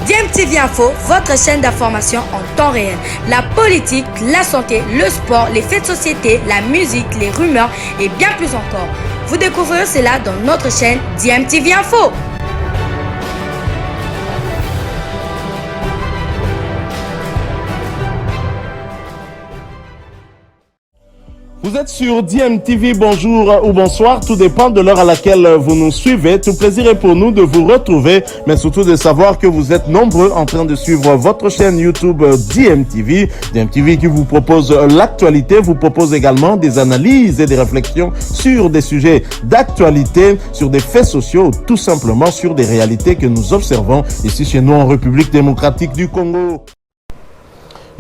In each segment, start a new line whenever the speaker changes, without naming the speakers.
DMTV Info, votre chaîne d'information en temps réel. La politique, la santé, le sport, les faits de société, la musique, les rumeurs et bien plus encore. Vous découvrirez cela dans notre chaîne DMTV Info.
Vous êtes sur DMTV, bonjour ou bonsoir, tout dépend de l'heure à laquelle vous nous suivez. Tout plaisir est pour nous de vous retrouver, mais surtout de savoir que vous êtes nombreux en train de suivre votre chaîne YouTube DMTV. DMTV qui vous propose l'actualité, vous propose également des analyses et des réflexions sur des sujets d'actualité, sur des faits sociaux, tout simplement sur des réalités que nous observons ici chez nous en République démocratique du Congo.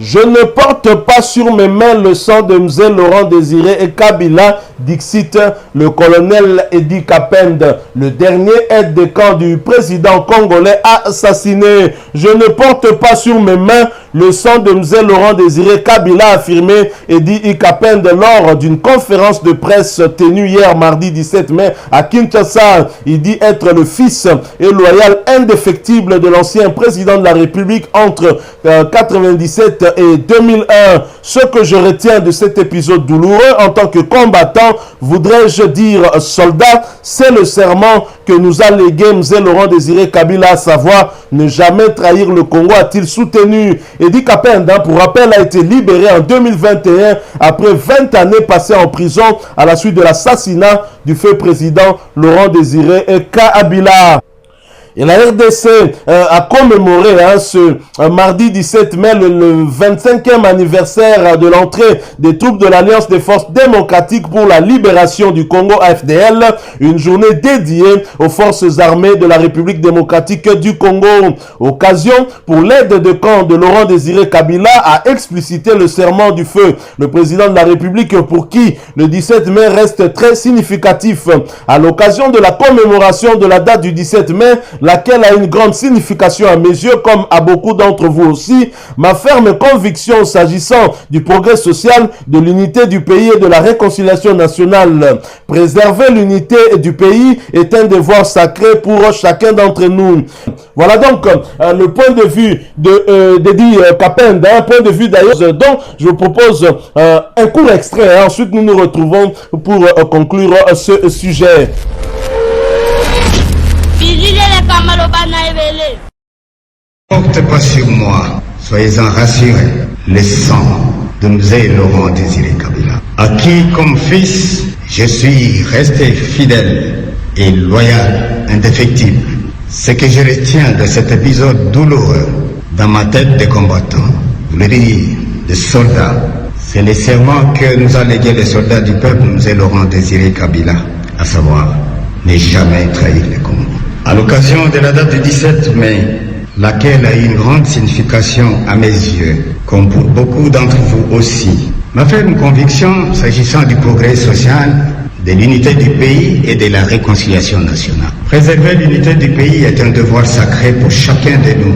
Je ne porte pas sur mes mains le sang de Mzee Laurent Désiré et Kabila, dixit le colonel Edi Kapende, le dernier aide de camp du président congolais assassiné. Je ne porte pas sur mes mains le sang de Mzee Laurent Désiré Kabila, a affirmé Edi Kapende lors d'une conférence de presse tenue hier mardi 17 mai à Kinshasa. Il dit être le fils et loyal indéfectible de l'ancien président de la République entre 1997 et 2001. Ce que je retiens de cet épisode douloureux en tant que combattant, voudrais-je dire soldat, c'est le serment que nous a légué Mzee Laurent Désiré Kabila, à savoir ne jamais trahir le Congo, a-t-il soutenu. Edi Kapende, pour rappel, a été libéré en 2021 après 20 années passées en prison à la suite de l'assassinat du feu président Laurent Désiré Kabila. Et la RDC a commémoré ce mardi 17 mai le 25e anniversaire de l'entrée des troupes de l'Alliance des forces démocratiques pour la libération du Congo AFDL, une journée dédiée aux forces armées de la République démocratique du Congo. Occasion pour l'aide de camp de Laurent Désiré Kabila à expliciter le serment du feu. Le président de la République pour qui le 17 mai reste très significatif. À l'occasion de la commémoration de la date du 17 mai, laquelle a une grande signification à mes yeux, comme à beaucoup d'entre vous aussi, ma ferme conviction s'agissant du progrès social, de l'unité du pays et de la réconciliation nationale. Préserver l'unité du pays est un devoir sacré pour chacun d'entre nous. Voilà donc le point de vue d'Edi Kapende, un point de vue d'ailleurs dont je vous propose un court extrait. Ensuite, nous nous retrouvons pour conclure ce sujet.
Ne porte pas sur moi, soyez-en rassurés, le sang de Mzee Laurent Désiré Kabila, à qui comme fils je suis resté fidèle et loyal, indéfectible. Ce que je retiens de cet épisode douloureux dans ma tête de combattant, vous le dites, de soldat, c'est le serment que nous a légué les soldats du peuple Mzee Laurent Désiré Kabila, à savoir ne jamais trahir le Congo. À l'occasion de la date du 17 mai, laquelle a une grande signification à mes yeux, comme pour beaucoup d'entre vous aussi, ma ferme conviction s'agissant du progrès social, de l'unité du pays et de la réconciliation nationale. Préserver l'unité du pays est un devoir sacré pour chacun de nous.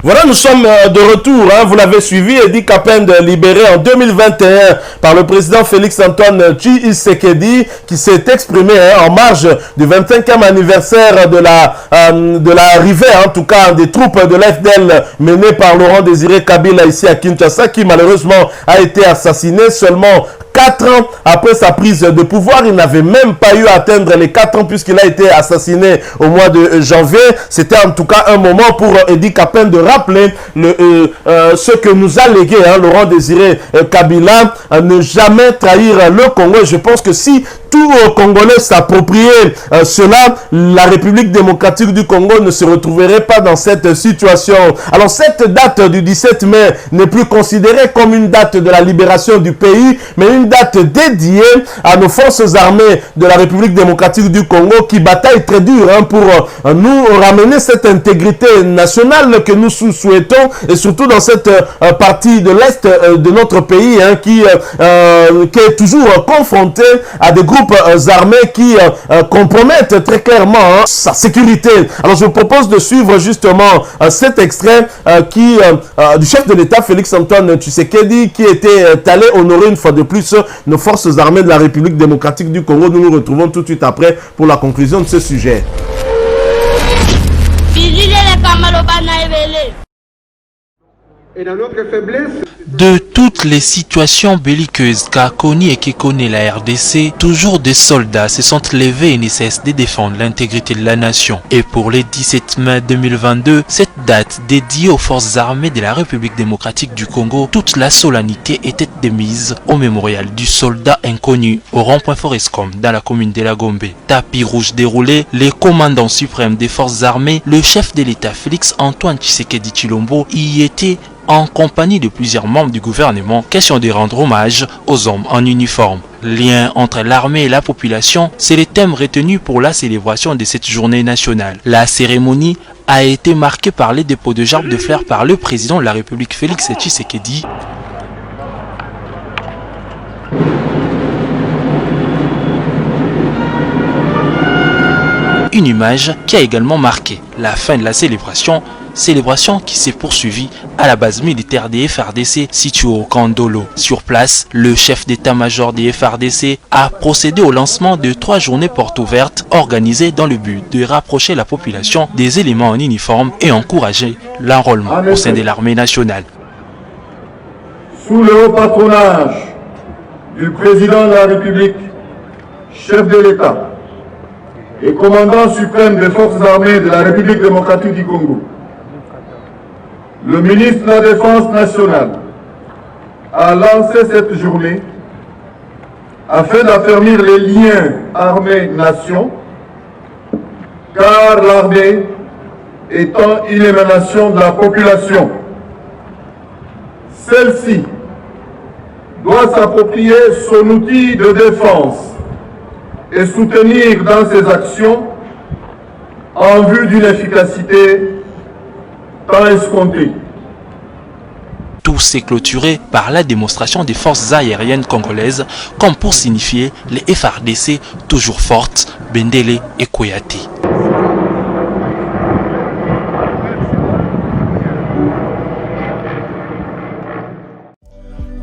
Voilà, nous sommes de retour, vous l'avez suivi, Edi Kapende libéré en 2021 par le président Félix-Antoine Tshisekedi qui s'est exprimé en marge du 25e anniversaire de l'arrivée, en tout cas, des troupes de l'FDL menées par Laurent Désiré Kabila ici à Kinshasa, qui malheureusement a été assassiné seulement 4 ans après sa prise de pouvoir. Il n'avait même pas eu à atteindre les 4 ans puisqu'il a été assassiné au mois de janvier. C'était en tout cas un moment pour Edi Kapende de rappeler ce que nous a légué Laurent Désiré Kabila, ne jamais trahir le Congo. Et je pense que si tout Congolais s'appropriait cela, la République démocratique du Congo ne se retrouverait pas dans cette situation. Alors cette date du 17 mai n'est plus considérée comme une date de la libération du pays, mais une date dédiée à nos forces armées de la République démocratique du Congo qui bataillent très dur pour nous ramener cette intégrité nationale que nous souhaitons, et surtout dans cette partie de l'Est de notre pays qui est toujours confronté à des groupes armés qui compromettent très clairement sa sécurité. Alors je vous propose de suivre justement cet extrait du chef de l'État Félix-Antoine Tshisekedi qui était allé honorer une fois de plus nos forces armées de la République démocratique du Congo. Nous nous retrouvons tout de suite après pour la conclusion de ce sujet.
Et dans notre faiblesse,
de toutes les situations belliqueuses qu'a connues et qui connaît la RDC, toujours des soldats se sont levés et ne cessent de défendre l'intégrité de la nation. Et pour le 17 mai 2022, cette date dédiée aux forces armées de la République démocratique du Congo, toute la solennité était démise au mémorial du soldat inconnu au rond-point Forescom dans la commune de la Gombe. Tapis rouge déroulé, les commandants suprêmes des forces armées, le chef de l'État Félix Antoine Tshisekedi Tshilombo y était en compagnie de plusieurs membres du gouvernement, question de rendre hommage aux hommes en uniforme. Lien entre l'armée et la population, c'est le thème retenu pour la célébration de cette journée nationale. La cérémonie a été marquée par les dépôts de gerbes de fleurs par le président de la République Félix Tshisekedi. Une image qui a également marqué la fin de la célébration qui s'est poursuivie à la base militaire des FARDC située au camp Ndolo. Sur place, le chef d'état-major des FARDC a procédé au lancement de 3 journées portes ouvertes organisées dans le but de rapprocher la population des éléments en uniforme et encourager l'enrôlement au sein de l'armée nationale.
Sous le haut patronage du président de la République, chef de l'État et commandant suprême des forces armées de la République démocratique du Congo, le ministre de la Défense nationale a lancé cette journée afin d'affermir les liens armée-nation, car l'armée étant une émanation de la population, celle-ci doit s'approprier son outil de défense et soutenir dans ses actions en vue d'une efficacité tant escomptée.
Tout s'est clôturé par la démonstration des forces aériennes congolaises, comme pour signifier les FARDC toujours fortes, Bendele et Koyate.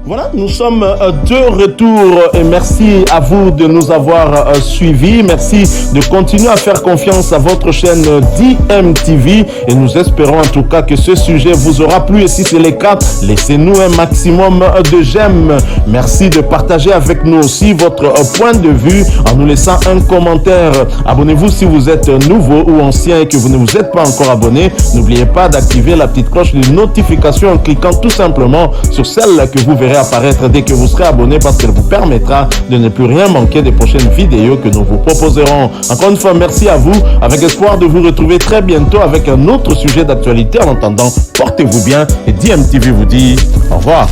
Voilà, nous sommes de retour et merci à vous de nous avoir suivis. Merci de continuer à faire confiance à votre chaîne DMTV et nous espérons en tout cas que ce sujet vous aura plu et si c'est le cas, laissez-nous un maximum de j'aime. Merci de partager avec nous aussi votre point de vue en nous laissant un commentaire. Abonnez-vous si vous êtes nouveau ou ancien et que vous ne vous êtes pas encore abonné. N'oubliez pas d'activer la petite cloche de notification en cliquant tout simplement sur celle que vous verrez apparaître dès que vous serez abonné parce qu'elle vous permettra de ne plus rien manquer des prochaines vidéos que nous vous proposerons. Encore une fois, merci à vous, avec espoir de vous retrouver très bientôt avec un autre sujet d'actualité. En attendant, portez-vous bien et DMTV vous dit au revoir.